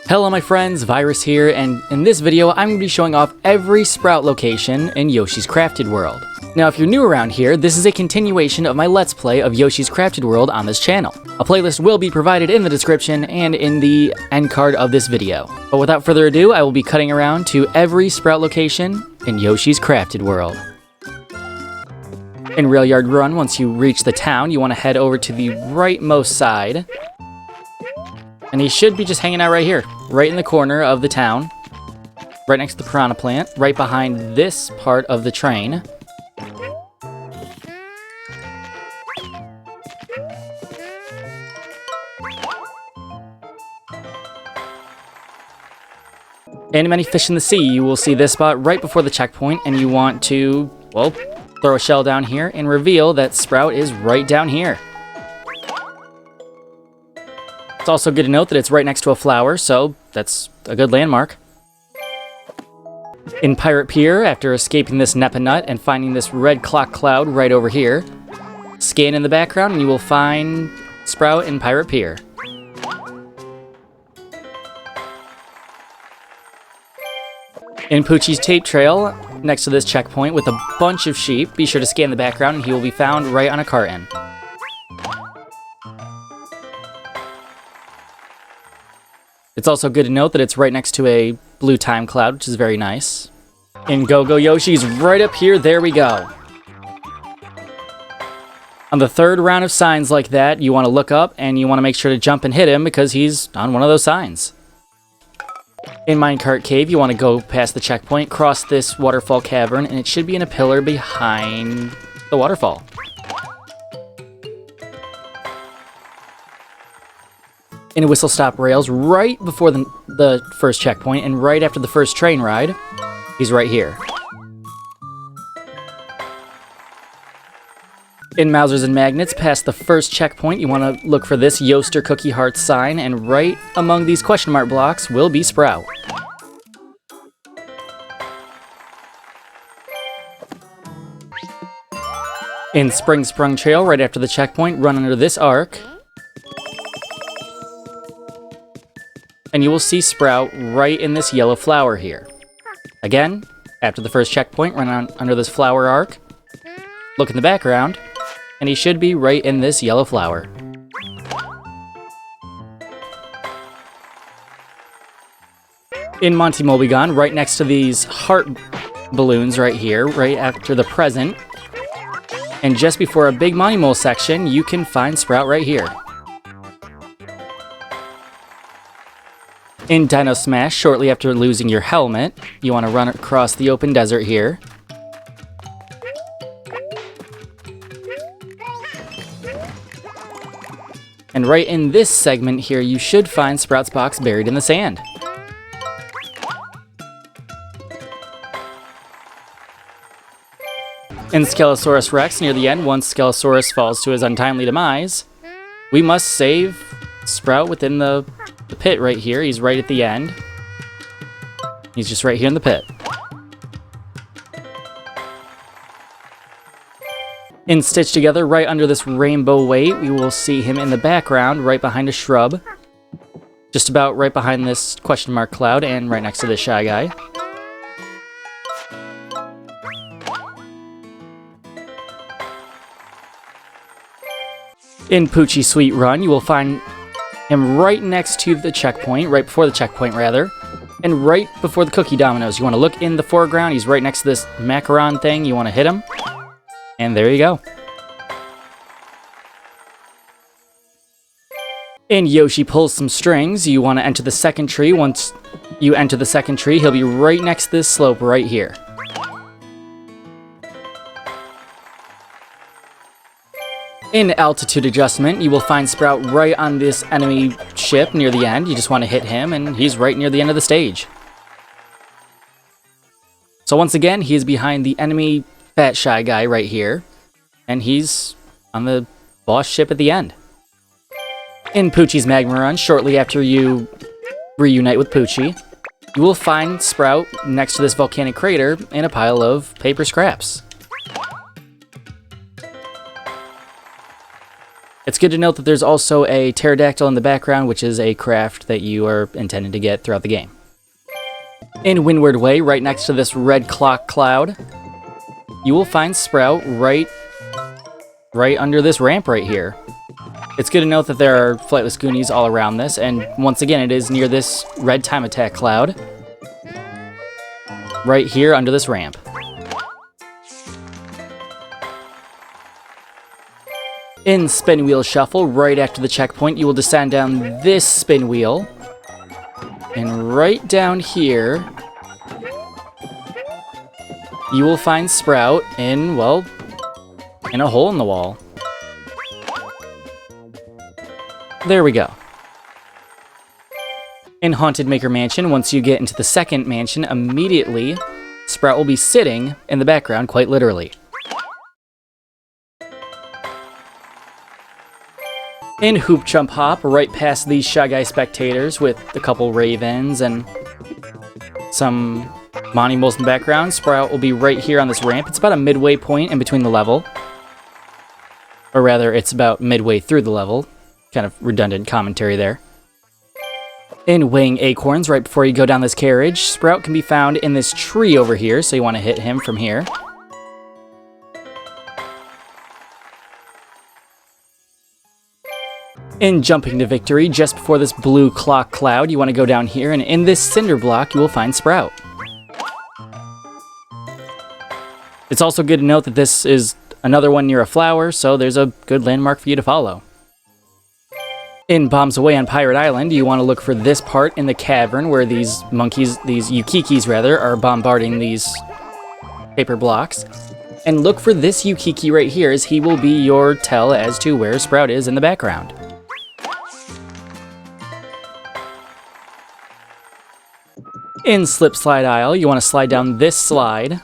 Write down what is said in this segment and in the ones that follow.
Hello my friends, Virus here, and in this video I'm going to be showing off every Sprout location in Yoshi's Crafted World. Now if you're new around here, this is a continuation of my Let's Play of Yoshi's Crafted World on this channel. A playlist will be provided in the description and in the end card of this video. But without further ado, I will be cutting around to every Sprout location in Yoshi's Crafted World. In Rail Yard Run, once you reach the town, you want to head over to the rightmost side. And he should be just hanging out right here, right in the corner of the town, right next to the piranha plant, right behind this part of the train. In Many Fish in the Sea, you will see this spot right before the checkpoint, and you want to, well, throw a shell down here and reveal that Sprout is right down here. It's also good to note that it's right next to a flower, so that's a good landmark. In Pirate Pier, after escaping this Nepa Nut and finding this red clock cloud right over here, scan in the background and you will find Sprout in Pirate Pier. In Poochie's Tape Trail, next to this checkpoint with a bunch of sheep, be sure to scan the background and he will be found right on a carton. It's also good to note that it's right next to a blue time cloud, which is very nice. In Go-Go Yoshi's right up here, there we go. On the third round of signs like that, you want to look up and you want to make sure to jump and hit him because he's on one of those signs. In Minecart Cave, you want to go past the checkpoint, cross this waterfall cavern, and it should be in a pillar behind the waterfall. In Whistle Stop Rails, right before the first checkpoint and right after the first train ride, he's right here. In Mousers and Magnets, past the first checkpoint, you want to look for this Yoaster Cookie Heart sign, and right among these question mark blocks will be Sprout. In Spring Sprung Trail, right after the checkpoint, run under this arc, and you will see Sprout right in this yellow flower here. Again, after the first checkpoint, run under this flower arc, look in the background, and he should be right in this yellow flower. In Monty Mobigon, right next to these heart balloons right here, right after the present, and just before a Big Monty Mole section, you can find Sprout right here. In Dino Smash, shortly after losing your helmet, you want to run across the open desert here. And right in this segment here, you should find Sprout's box buried in the sand. In Skelosaurus Rex, near the end, once Skelosaurus falls to his untimely demise, we must save Sprout within the pit right here. He's right at the end. He's just right here in the pit. In Stitch Together, right under this rainbow weight, we will see him in the background, right behind a shrub. Just about right behind this question mark cloud and right next to this Shy Guy. In Poochie Sweet Run, you will find him right next to the checkpoint, right before the checkpoint rather, and right before the cookie dominoes. You want to look in the foreground, he's right next to this macaron thing, you want to hit him, and there you go. In Yoshi Pulls Some Strings, you want to enter the second tree. Once you enter the second tree, he'll be right next to this slope right here. In Altitude Adjustment, you will find Sprout right on this enemy ship near the end. You just want to hit him, and he's right near the end of the stage. So once again, he is behind the enemy Fat Shy Guy right here, and he's on the boss ship at the end. In Poochie's Magma Run, shortly after you reunite with Poochie, you will find Sprout next to this volcanic crater in a pile of paper scraps. It's It's good to note that there's also a pterodactyl in the background, which is a craft that you are intended to get throughout the game. In Windward Way, right next to this red clock cloud, you will find Sprout right under this ramp right here. It's good to note that there are flightless Goonies all around this, and once again, it is near this red time attack cloud. Right here under this ramp. In Spin Wheel Shuffle, right after the checkpoint, you will descend down this spin wheel. And right down here, you will find Sprout in, well, in a hole in the wall. There we go. In Haunted Maker Mansion, once you get into the second mansion, immediately, Sprout will be sitting in the background, quite literally. In Hoop Jump Hop, right past these Shy Guy spectators with a couple ravens and some Monty Moles in the background, Sprout will be right here on this ramp. It's about a midway point in between the level. Or rather, it's about midway through the level. Kind of redundant commentary there. In Weighing Acorns, right before you go down this carriage, Sprout can be found in this tree over here, so you want to hit him from here. In Jumping to Victory, just before this blue clock cloud, you want to go down here, and in this cinder block, you will find Sprout. It's also good to note that this is another one near a flower, so there's a good landmark for you to follow. In Bombs Away on Pirate Island, you want to look for this part in the cavern where these monkeys, these Yukikis rather, are bombarding these paper blocks. And look for this Yukiki right here, as he will be your tell as to where Sprout is in the background. In Slip Slide Isle, you want to slide down this slide.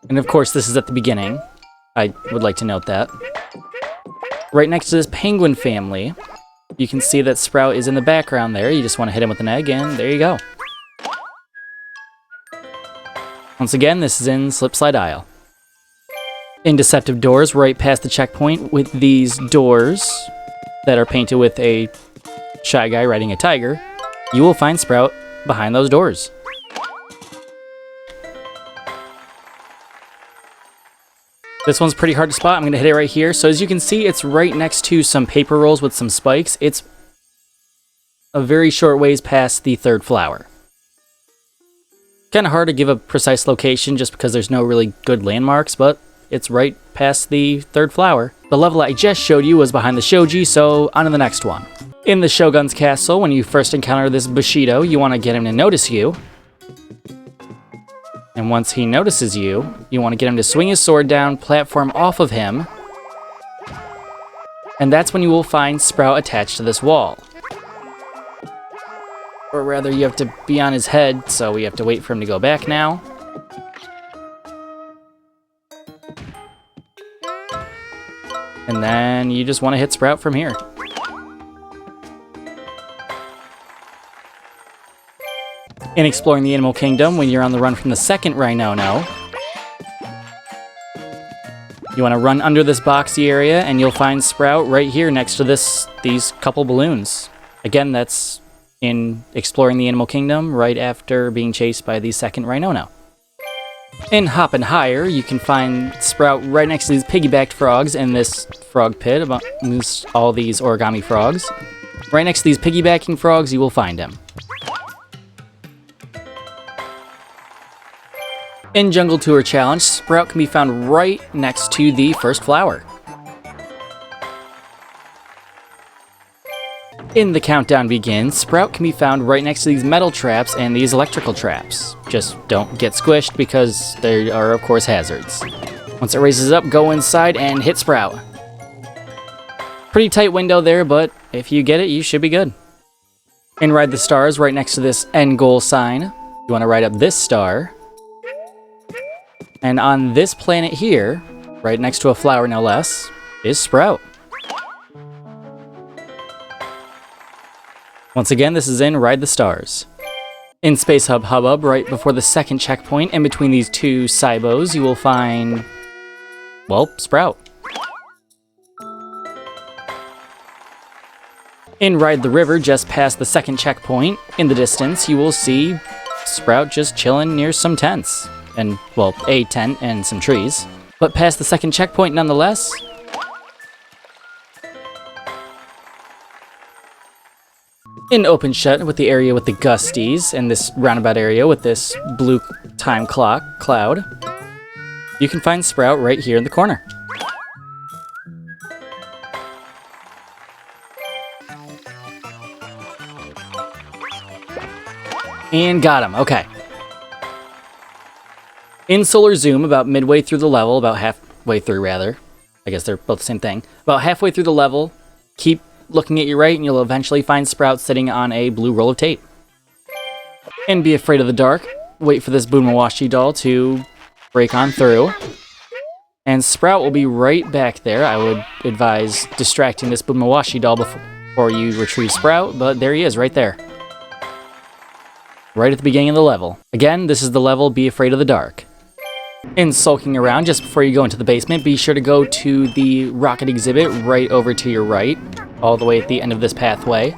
And of course, this is at the beginning. I would like to note that. Right next to this penguin family, you can see that Sprout is in the background there. You just want to hit him with an egg, and there you go. Once again, this is in Slip Slide Isle. In Deceptive Doors, right past the checkpoint with these doors that are painted with a Shy Guy riding a tiger, you will find Sprout behind those doors. This one's pretty hard to spot. I'm going to hit it right here. So as you can see, it's right next to some paper rolls with some spikes. It's a very short ways past the third flower. Kind of hard to give a precise location just because there's no really good landmarks, but it's right past the third flower. The level I just showed you was behind the Shoji, so on to the next one. In the Shogun's Castle, when you first encounter this Bushido, you want to get him to notice you. And once he notices you, you want to get him to swing his sword down, platform off of him. And that's when you will find Sprout attached to this wall. Or rather, you have to be on his head, so we have to wait for him to go back now. And then you just want to hit Sprout from here. In Exploring the Animal Kingdom, when you're on the run from the second Rhino-No, you want to run under this boxy area, and you'll find Sprout right here next to these couple balloons. Again, that's in Exploring the Animal Kingdom, right after being chased by the second Rhino-No. In Hoppin' Higher, you can find Sprout right next to these piggybacked frogs in this frog pit, amongst all these origami frogs. Right next to these piggybacking frogs, you will find him. In Jungle Tour Challenge, Sprout can be found right next to the first flower. In The Countdown Begins, Sprout can be found right next to these metal traps and these electrical traps. Just don't get squished because they are, of course, hazards. Once it raises up, go inside and hit Sprout. Pretty tight window there, but if you get it, you should be good. In Ride the Stars, right next to this end goal sign, you want to ride up this star. And on this planet here, right next to a flower no less, is Sprout. Once again, this is in Ride the Stars. In Space Hub Hubbub, right before the second checkpoint, in between these two Cybos, you will find well, Sprout. In Ride the River, just past the second checkpoint, in the distance, you will see Sprout just chilling near some tents. And, well, a tent and some trees. But past the second checkpoint nonetheless. In Open Shut, with the area with the gusties, and this roundabout area with this blue time clock cloud, you can find Sprout right here in the corner. And got him, okay. In Solar Zoom, about midway through the level, about halfway through rather, I guess they're both the same thing, about halfway through the level, keep looking at your right and you'll eventually find Sprout sitting on a blue roll of tape. And Be Afraid of the Dark, wait for this Boonmawashi doll to break on through. And Sprout will be right back there. I would advise distracting this Boonmawashi doll before you retrieve Sprout, but there he is right there. Right at the beginning of the level. Again, this is the level Be Afraid of the Dark. In Sulking Around, just before you go into the basement, be sure to go to the rocket exhibit right over to your right, all the way at the end of this pathway.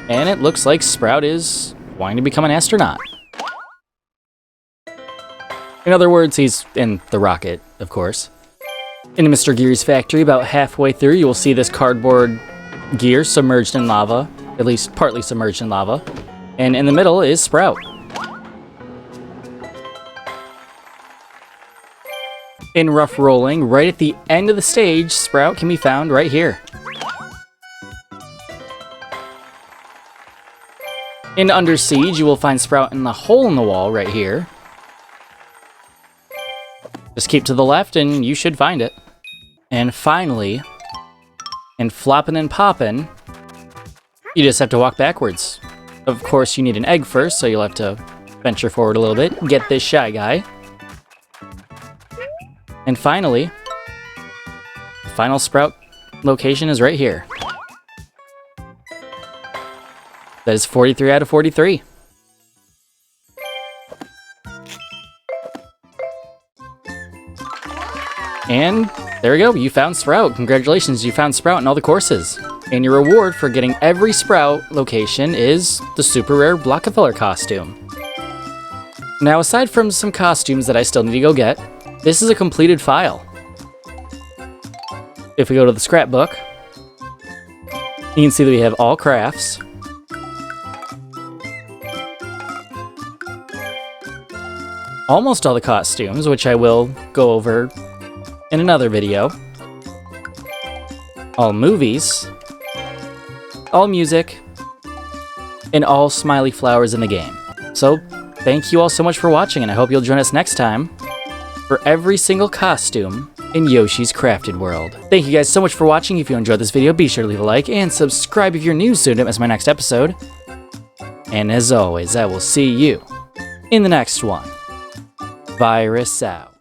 And it looks like Sprout is wanting to become an astronaut. In other words, he's in the rocket, of course. In Mr. Gear's factory, about halfway through, you will see this cardboard gear submerged in lava, at least partly submerged in lava. And in the middle is Sprout. In Rough Rolling, right at the end of the stage, Sprout can be found right here. In Under Siege, you will find Sprout in the hole in the wall right here. Just keep to the left and you should find it. And finally, in Floppin' and Poppin', you just have to walk backwards. Of course, you need an egg first, so you'll have to venture forward a little bit and get this Shy Guy. And finally, the final Sprout location is right here. That is 43 out of 43. And there we go, you found Sprout. Congratulations, you found Sprout in all the courses. And your reward for getting every Sprout location is the super rare Blockefeller costume. Now, aside from some costumes that I still need to go get, this is a completed file. If we go to the scrapbook, you can see that we have all crafts. Almost all the costumes, which I will go over in another video. All movies. All music. And all smiley flowers in the game. So, thank you all so much for watching, and I hope you'll join us next time for every single costume in Yoshi's Crafted World. Thank you guys so much for watching. If you enjoyed this video, be sure to leave a like and subscribe if you're new so you don't miss my next episode. And as always, I will see you in the next one. Virus out.